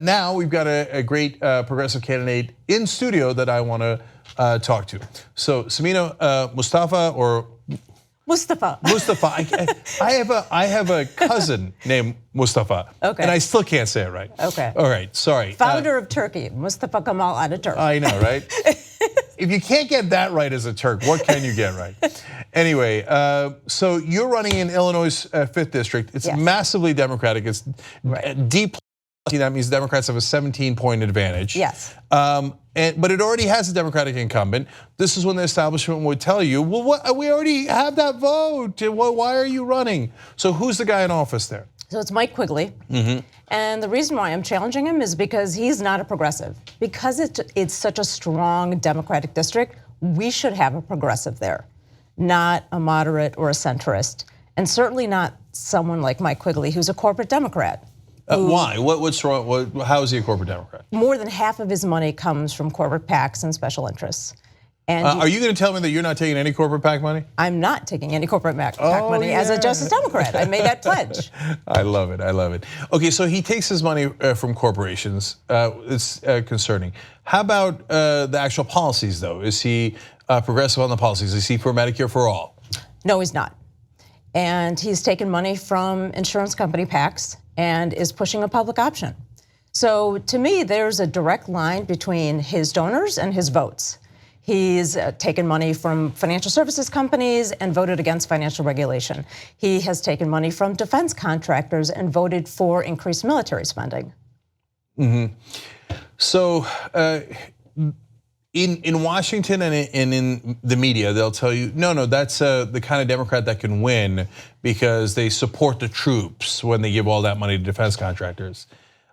Now we've got a great progressive candidate in studio that I want to talk to. So Sameena Mustafa or Mustafa. I have a cousin named Mustafa. Okay. And I still can't say it right. Okay. All right, sorry. Founder of Turkey, Mustafa Kemal Ataturk. I know, right? If you can't get that right as a Turk, what can you get right? Anyway, so you're running in Illinois' 5th district. It's massively Democratic. It's deep. That means Democrats have a 17-point advantage. Yes. But it already has a Democratic incumbent. This is when the establishment would tell you, well, we already have that vote. Why are you running? So who's the guy in office there? So it's Mike Quigley. And the reason why I'm challenging him is because he's not a progressive. Because it's such a strong Democratic district, we should have a progressive there, not a moderate or a centrist. And certainly not someone like Mike Quigley, who's a corporate Democrat. Why? What's wrong? How is he a corporate Democrat? More than half of his money comes from corporate PACs and special interests. And are you going to tell me that you're not taking any corporate PAC money? I'm not taking any corporate PAC money as a Justice Democrat. I made that pledge. I love it. I love it. Okay, so he takes his money from corporations. It's concerning. How about the actual policies, though? Is he progressive on the policies? Is he for Medicare for all? No, he's not. And he's taken money from insurance company PACs and is pushing a public option. So to me, there's a direct line between his donors and his votes. He's taken money from financial services companies and voted against financial regulation. He has taken money from defense contractors and voted for increased military spending. So in Washington and in the media, they'll tell you, no, that's the kind of Democrat that can win because they support the troops when they give all that money to defense contractors.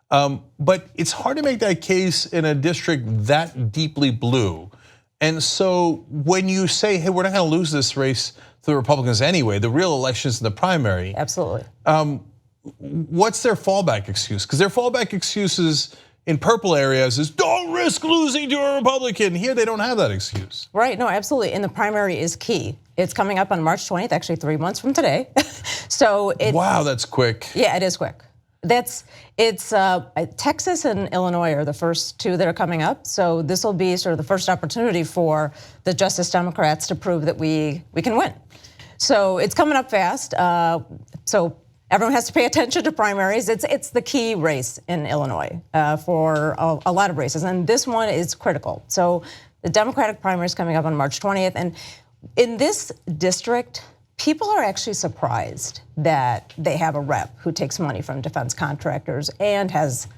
But it's hard to make that case in a district that deeply blue. And so when you say, hey, we're not going to lose this race to the Republicans anyway, the real election is in the primary. Absolutely. What's their fallback excuse? Because their fallback excuses in purple areas is don't risk losing to a Republican. Here they don't have that excuse. Right, no, absolutely. And the primary is key. It's coming up on March 20th, actually 3 months from today. So wow, that's quick. Yeah, it is quick. It's Texas and Illinois are the first two that are coming up. So this will be sort of the first opportunity for the Justice Democrats to prove that we can win. So it's coming up fast. So everyone has to pay attention to primaries. It's the key race in Illinois for a lot of races, and this one is critical. So the Democratic primary is coming up on March 20th, and in this district, people are actually surprised that they have a rep who takes money from defense contractors and has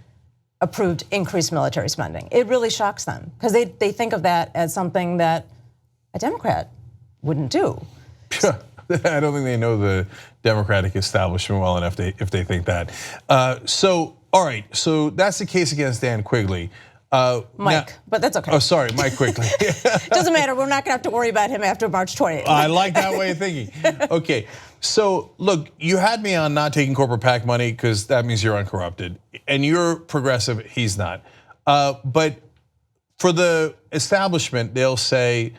approved increased military spending. It really shocks them because they think of that as something that a Democrat wouldn't do. I don't think they know the Democratic establishment well enough if they think that. So, all right, so that's the case against Dan Quigley. Mike, but that's okay. Oh, sorry, Mike Quigley. Doesn't matter, we're not gonna have to worry about him after March 20th. I like that way of thinking. Okay, so look, you had me on not taking corporate PAC money because that means you're uncorrupted. And you're progressive, he's not. But for the establishment, they'll say,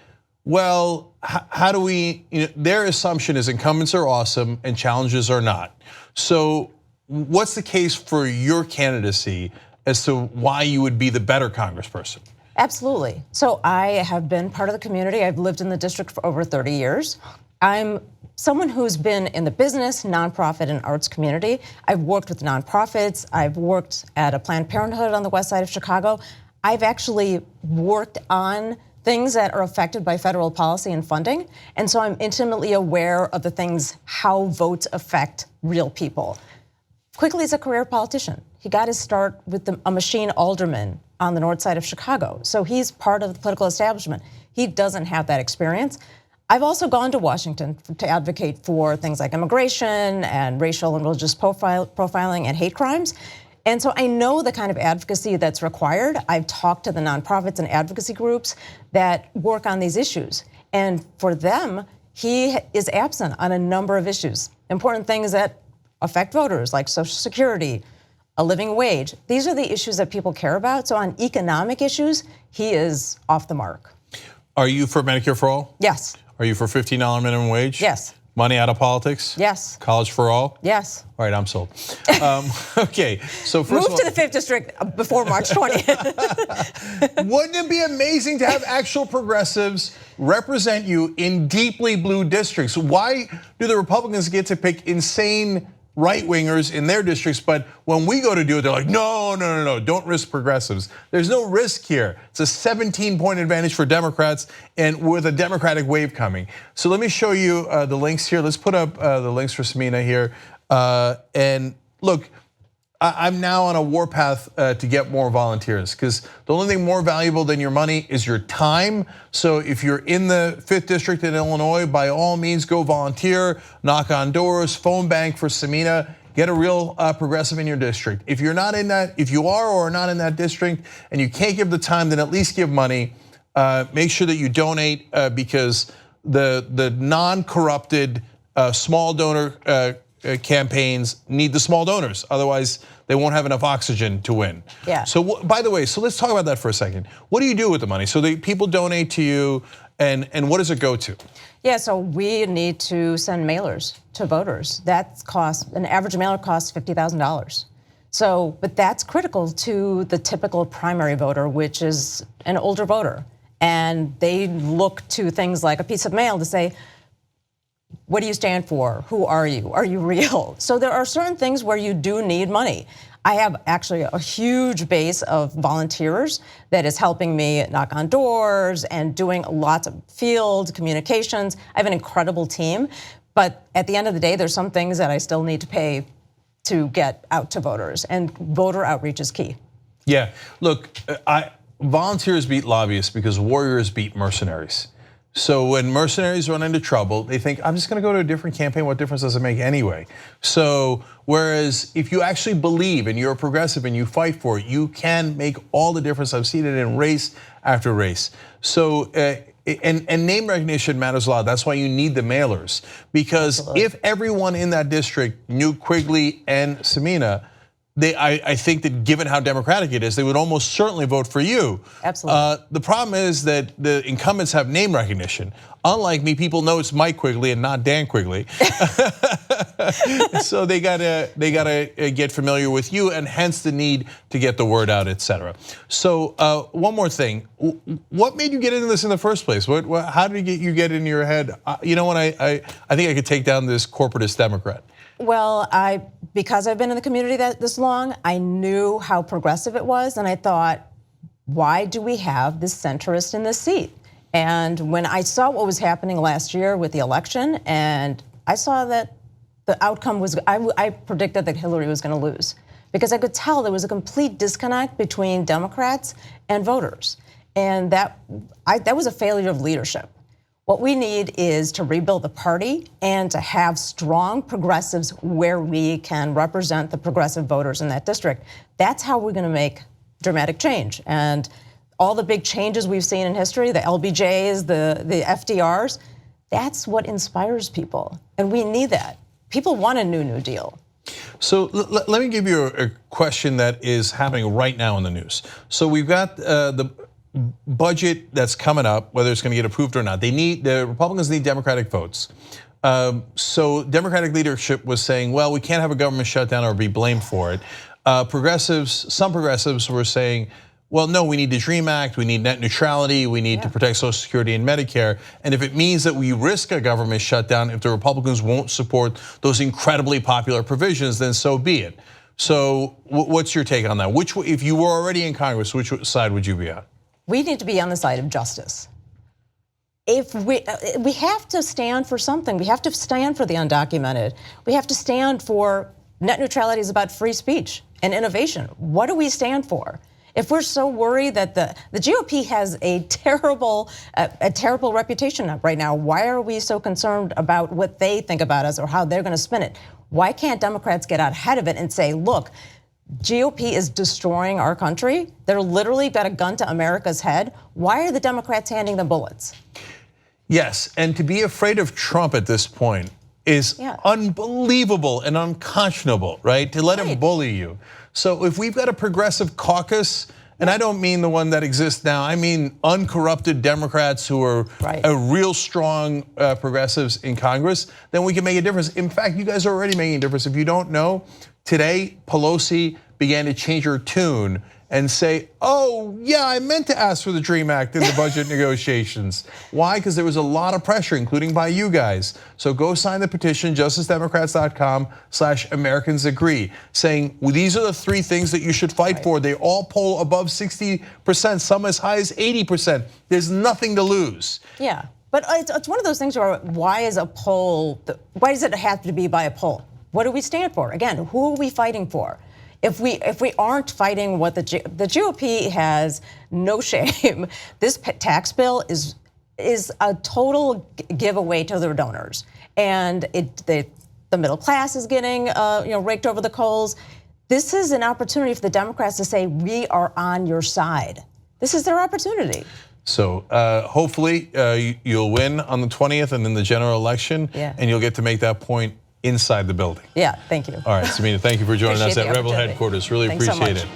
well, how do we, their assumption is incumbents are awesome and challenges are not. So what's the case for your candidacy as to why you would be the better congressperson? Absolutely. So I have been part of the community. I've lived in the district for over 30 years. I'm someone who's been in the business, nonprofit, and arts community. I've worked with nonprofits. I've worked at a Planned Parenthood on the west side of Chicago. I've actually worked on things that are affected by federal policy and funding. And so I'm intimately aware of the things, how votes affect real people. Quigley is a career politician. He got his start with a machine alderman on the north side of Chicago. So he's part of the political establishment. He doesn't have that experience. I've also gone to Washington to advocate for things like immigration and racial and religious profiling and hate crimes. And so I know the kind of advocacy that's required. I've talked to the nonprofits and advocacy groups that work on these issues. And for them, he is absent on a number of issues. Important things that affect voters like Social Security, a living wage. These are the issues that people care about. So on economic issues, he is off the mark. Are you for Medicare for all? Yes. Are you for $15 minimum wage? Yes. Money out of politics? Yes. College for all? Yes. All right, I'm sold. Okay, so first Move of all, to the 5th District before March 20th. Wouldn't it be amazing to have actual progressives represent you in deeply blue districts? Why do the Republicans get to pick insane right-wingers in their districts, but when we go to do it, they're like, no, don't risk progressives. There's no risk here. It's a 17-point advantage for Democrats and with a Democratic wave coming. So let me show you the links here. Let's put up the links for Sameena here. And look, I'm now on a warpath to get more volunteers because the only thing more valuable than your money is your time. So if you're in the 5th District in Illinois, by all means go volunteer, knock on doors, phone bank for Sameena, get a real progressive in your district. If you're not in that, if you are or are not in that district and you can't give the time, then at least give money. Make sure that you donate because the non-corrupted small donor campaigns need the small donors. Otherwise, they won't have enough oxygen to win. Yeah. So by the way, so let's talk about that for a second. What do you do with the money? So the people donate to you and what does it go to? Yeah, so we need to send mailers to voters. That costs, an average mailer costs $50,000. So, but that's critical to the typical primary voter, which is an older voter. And they look to things like a piece of mail to say, what do you stand for? Who are you? Are you real? So there are certain things where you do need money. I have actually a huge base of volunteers that is helping me knock on doors and doing lots of field communications. I have an incredible team, but at the end of the day, there's some things that I still need to pay to get out to voters, and voter outreach is key. Yeah, look, volunteers beat lobbyists because warriors beat mercenaries. So when mercenaries run into trouble, they think, I'm just gonna go to a different campaign, what difference does it make anyway? So, whereas if you actually believe and you're a progressive and you fight for it, you can make all the difference. I've seen it in race after race. So, and name recognition matters a lot. That's why you need the mailers. Because Absolutely. if everyone in that district knew Quigley and Sameena, I think that given how democratic it is, they would almost certainly vote for you. Absolutely. The problem is that the incumbents have name recognition. Unlike me, people know it's Mike Quigley and not Dan Quigley. So they gotta get familiar with you, and hence the need to get the word out, etc. So one more thing, what made you get into this in the first place? How did you get in your head? You know what? I think I could take down this corporatist Democrat. Well, because I've been in the community this long, I knew how progressive it was, and I thought, why do we have this centrist in this seat? And when I saw what was happening last year with the election, and I saw that the outcome was, I predicted that Hillary was going to lose, because I could tell there was a complete disconnect between Democrats and voters, and that was a failure of leadership. What we need is to rebuild the party and to have strong progressives where we can represent the progressive voters in that district. That's how we're gonna make dramatic change. And all the big changes we've seen in history, the LBJs, the FDRs, that's what inspires people. And we need that. People want a New Deal. So let me give you a question that is happening right now in the news. So we've got the budget that's coming up, whether it's going to get approved or not. The Republicans need Democratic votes. So Democratic leadership was saying, well, we can't have a government shutdown or be blamed for it. Some progressives were saying, well, no, we need the DREAM Act, we need net neutrality, we need to protect Social Security and Medicare. And if it means that we risk a government shutdown, if the Republicans won't support those incredibly popular provisions, then so be it. So what's your take on that? If you were already in Congress, which side would you be on? We need to be on the side of justice. If we have to stand for something, we have to stand for the undocumented. We have to stand for net neutrality is about free speech and innovation. What do we stand for? If we're so worried that the GOP has a terrible reputation right now, why are we so concerned about what they think about us or how they're going to spin it? Why can't Democrats get out ahead of it and say, look, GOP is destroying our country. They're literally got a gun to America's head. Why are the Democrats handing them bullets? Yes, and to be afraid of Trump at this point is unbelievable and unconscionable, right? To let him bully you. So if we've got a progressive caucus And I don't mean the one that exists now. I mean uncorrupted Democrats who are a real strong progressives in Congress, then we can make a difference. In fact, you guys are already making a difference. If you don't know, today Pelosi began to change her tune and say, oh yeah, I meant to ask for the DREAM Act in the budget negotiations. Why? Because there was a lot of pressure, including by you guys. So go sign the petition, justicedemocrats.com/AmericansAgree, saying, well, these are the 3 things that you should fight for. They all poll above 60%, some as high as 80%. There's nothing to lose. Yeah, but it's one of those things where why does it have to be by a poll? What do we stand for? Again, who are we fighting for? If we aren't fighting what the GOP has no shame, this tax bill is a total giveaway to their donors, and the middle class is getting raked over the coals. This is an opportunity for the Democrats to say we are on your side. This is their opportunity. So hopefully you'll win on the 20th and in the general election, and you'll get to make that point inside the building. Yeah, thank you. All right, Sameena, thank you for joining us at Rebel opportunity. Headquarters. Really Thanks appreciate so much. it.